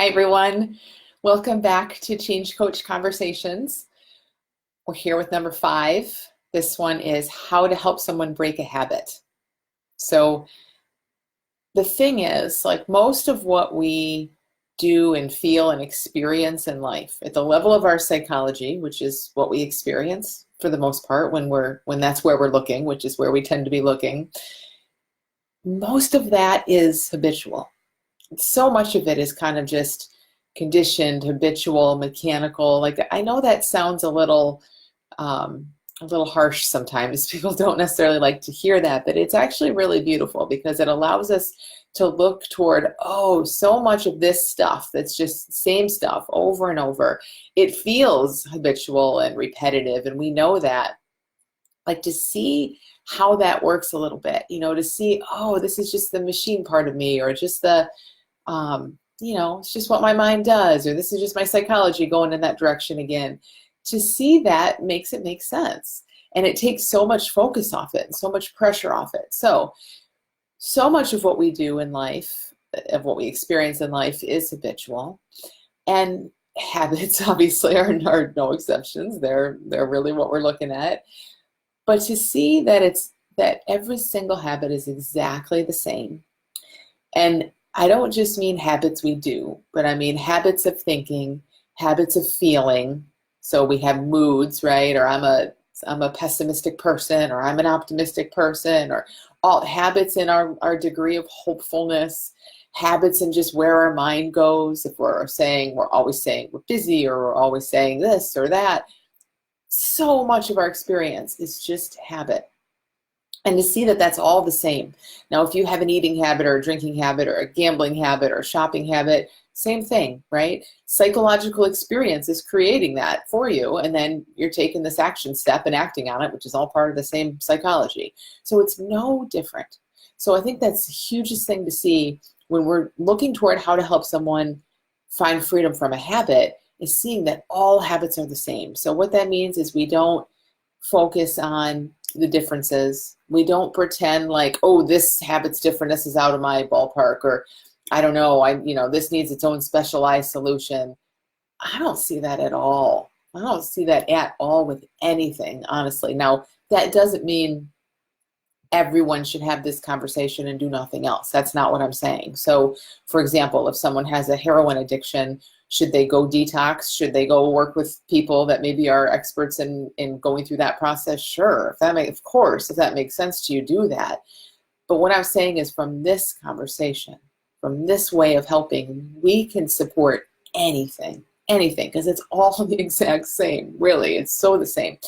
Hi, everyone. Welcome back to Change Coach Conversations. We're here with number 5. This one is how to help someone break a habit. So the thing is, like most of what we do and feel and experience in life at the level of our psychology, which is what we experience for the most part when that's where we're looking, which is where we tend to be looking, most of that is habitual. So much of it is kind of just conditioned, habitual, mechanical. Like I know that sounds a little harsh sometimes. People don't necessarily like to hear that, but it's actually really beautiful because it allows us to look toward, oh, so much of this stuff that's just same stuff over and over. It feels habitual and repetitive, and we know that. Like to see how that works a little bit, to see, oh, this is just the machine part of me, or just it's just what my mind does, or this is just my psychology going in that direction again. To see that makes it make sense. And it takes so much focus off it and so much pressure off it. So much of what we do in life, of what we experience in life is habitual. And habits obviously are no exceptions. They're really what we're looking at. But to see that every single habit is exactly the same. And I don't just mean habits we do, but I mean habits of thinking, habits of feeling. So we have moods, right? Or I'm a pessimistic person, or I'm an optimistic person, or all habits in our degree of hopefulness, habits in just where our mind goes. If we're always saying we're busy, or we're always saying this or that. So much of our experience is just habit. And to see that that's all the same. Now, if you have an eating habit or a drinking habit or a gambling habit or a shopping habit, same thing, right? Psychological experience is creating that for you, and then you're taking this action step and acting on it, which is all part of the same psychology. So it's no different. So I think that's the hugest thing to see when we're looking toward how to help someone find freedom from a habit, is seeing that all habits are the same. So what that means is we don't focus on the differences. We don't pretend like, oh, this habit's different, this is out of my ballpark, or I don't know, this needs its own specialized solution. I don't see that at all. I don't see that at all with anything, honestly. Now, that doesn't mean everyone should have this conversation and do nothing else. That's not what I'm saying. So, for example, if someone has a heroin addiction, should they go detox? Should they go work with people that maybe are experts in going through that process? Sure. Of course, if that makes sense to you, do that. But what I'm saying is, from this conversation, from this way of helping, we can support anything, because it's all the exact same, really. It's so the same.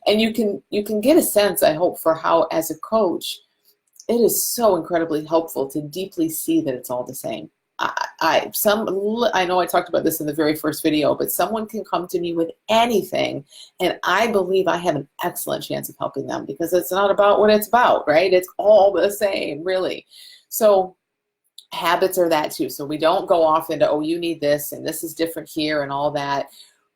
And you can get a sense, I hope, for how, as a coach, it is so incredibly helpful to deeply see that it's all the same. I know I talked about this in the very first video, but someone can come to me with anything, and I believe I have an excellent chance of helping them, because it's not about what it's about, right? It's all the same, really. So habits are that too. So we don't go off into, oh, you need this, and this is different here, and all that.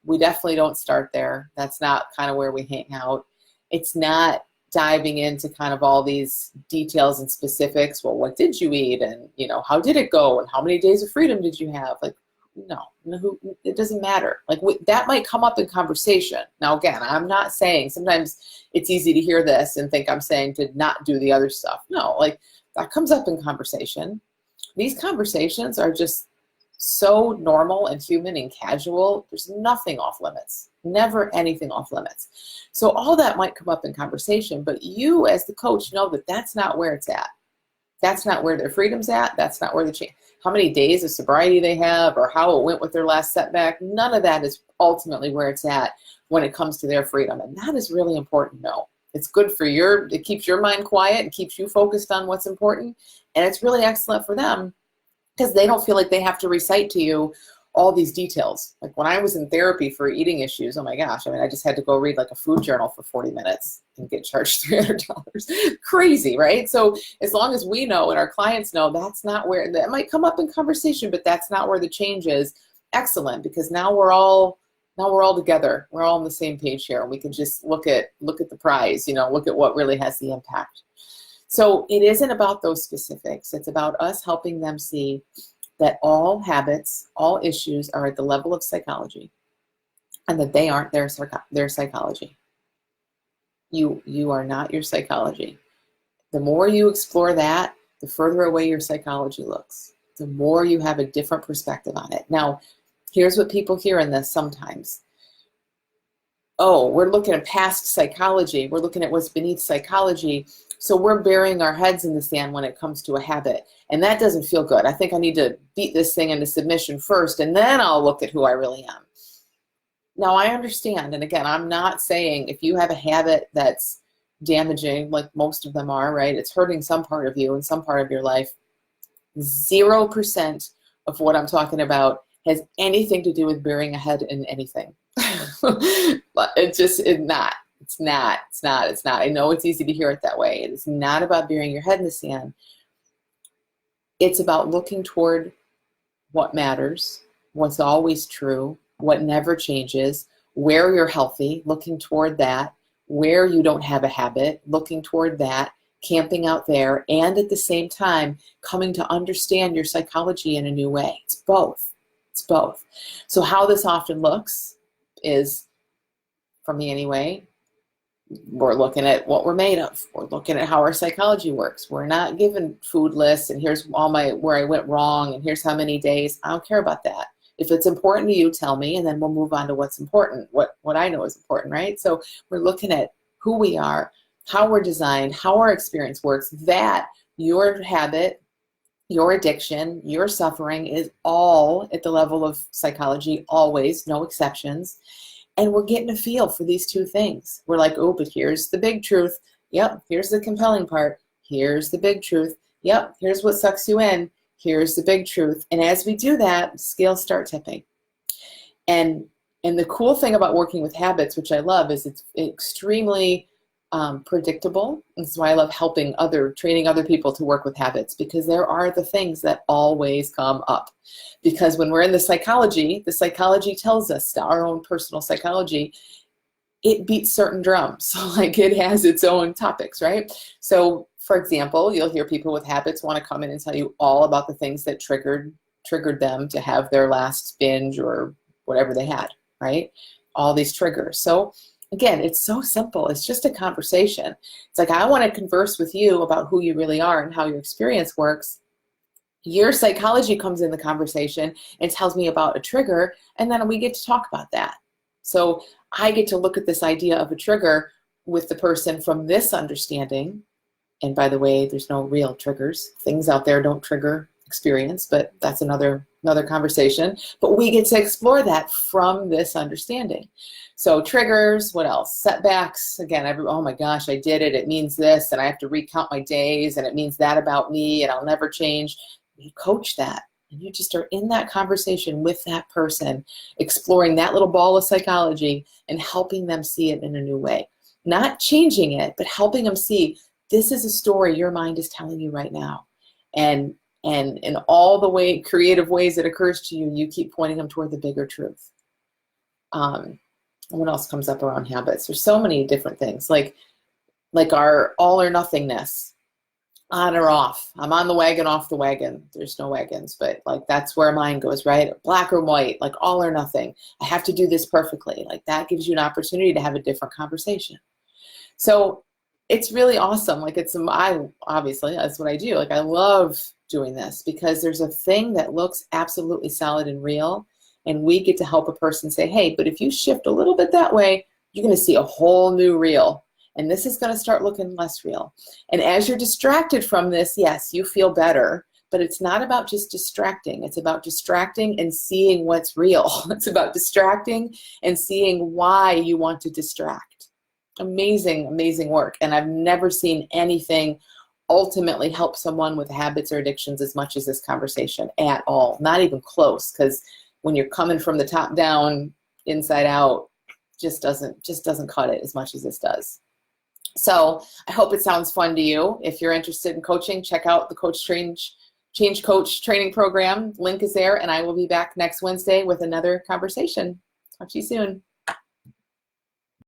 We definitely don't start there. That's not kind of where we hang out. It's not diving into kind of all these details and specifics. Well, what did you eat? And, how did it go? And how many days of freedom did you have? Like, no, it doesn't matter. Like that might come up in conversation. Now, again, I'm not saying, sometimes it's easy to hear this and think I'm saying to not do the other stuff. No, like that comes up in conversation. These conversations are just so normal and human and casual. There's nothing off limits, never anything off limits. So all that might come up in conversation, but you as the coach know that that's not where it's at. That's not where their freedom's at. That's not where how many days of sobriety they have, or how it went with their last setback. None of that is ultimately where it's at when it comes to their freedom. And that is really important to know. It's good for it keeps your mind quiet and keeps you focused on what's important. And it's really excellent for them, because they don't feel like they have to recite to you all these details. Like when I was in therapy for eating issues, oh my gosh, I just had to go read like a food journal for 40 minutes and get charged $300. Crazy, right? So as long as we know and our clients know that's not where, that might come up in conversation, but that's not where the change is. Excellent, because now we're all together. We're all on the same page here, and we can just look at the prize, look at what really has the impact. So it isn't about those specifics. It's about us helping them see that all habits, all issues are at the level of psychology, and that they aren't their psychology. You are not your psychology. The more you explore that, the further away your psychology looks. The more you have a different perspective on it. Now, here's what people hear in this sometimes. Oh, we're looking at past psychology. We're looking at what's beneath psychology. So we're burying our heads in the sand when it comes to a habit. And that doesn't feel good. I think I need to beat this thing into submission first, and then I'll look at who I really am. Now, I understand. And again, I'm not saying if you have a habit that's damaging, like most of them are, right? It's hurting some part of you and some part of your life. 0% of what I'm talking about has anything to do with burying a head in anything. But it's not. I know it's easy to hear it that way. It's not about burying your head in the sand. It's about looking toward what matters, what's always true, what never changes, where you're healthy, looking toward that, where you don't have a habit, looking toward that, camping out there, and at the same time, coming to understand your psychology in a new way. It's both. It's both. So how this often looks is, for me anyway, we're looking at what we're made of. We're looking at how our psychology works. We're not given food lists and here's all where I went wrong and here's how many days. I don't care about that. If it's important to you, tell me, and then we'll move on to what's important, what I know is important, right? So we're looking at who we are, how we're designed, how our experience works, that your habit, your addiction, your suffering is all at the level of psychology, always, no exceptions. And we're getting a feel for these two things. We're like, oh, but here's the big truth. Yep, here's the compelling part. Here's the big truth. Yep, here's what sucks you in. Here's the big truth. And as we do that, scales start tipping. And the cool thing about working with habits, which I love, is it's extremely predictable. This is why I love training other people to work with habits, because there are the things that always come up. Because when we're in the psychology tells us, our own personal psychology, it beats certain drums. Like it has its own topics, right? So for example, you'll hear people with habits want to come in and tell you all about the things that triggered them to have their last binge or whatever they had, right? All these triggers. So again, it's so simple. It's just a conversation. It's like, I want to converse with you about who you really are and how your experience works. Your psychology comes in the conversation and tells me about a trigger, and then we get to talk about that. So I get to look at this idea of a trigger with the person from this understanding. And by the way, there's no real triggers. Things out there don't trigger experience, but that's another conversation. But we get to explore that from this understanding. So triggers, what else? Setbacks. Again, oh my gosh, I did it. It means this, and I have to recount my days, and it means that about me, and I'll never change. You coach that, and you just are in that conversation with that person, exploring that little ball of psychology and helping them see it in a new way. Not changing it, but helping them see this is a story your mind is telling you right now. And in all the creative ways it occurs to you, you keep pointing them toward the bigger truth. What else comes up around habits? There's so many different things, like our all or nothingness, on or off. I'm on the wagon, off the wagon. There's no wagons, but like that's where mine goes, right? Black or white, like all or nothing. I have to do this perfectly. Like that gives you an opportunity to have a different conversation. So it's really awesome. Like obviously that's what I do. Like I love doing this because there's a thing that looks absolutely solid and real, and we get to help a person say, hey, but if you shift a little bit that way, you're going to see a whole new real, and this is going to start looking less real. And as you're distracted from this, yes, you feel better, but it's not about just distracting. It's about distracting and seeing what's real. It's about distracting and seeing why you want to distract. Amazing, amazing work. And I've never seen anything ultimately help someone with habits or addictions as much as this conversation at all. Not even close, because when you're coming from the top down, inside out, just doesn't cut it as much as this does. So I hope it sounds fun to you. If you're interested in coaching, check out the Change Coach training program. Link is there, and I will be back next Wednesday with another conversation. Talk to you soon.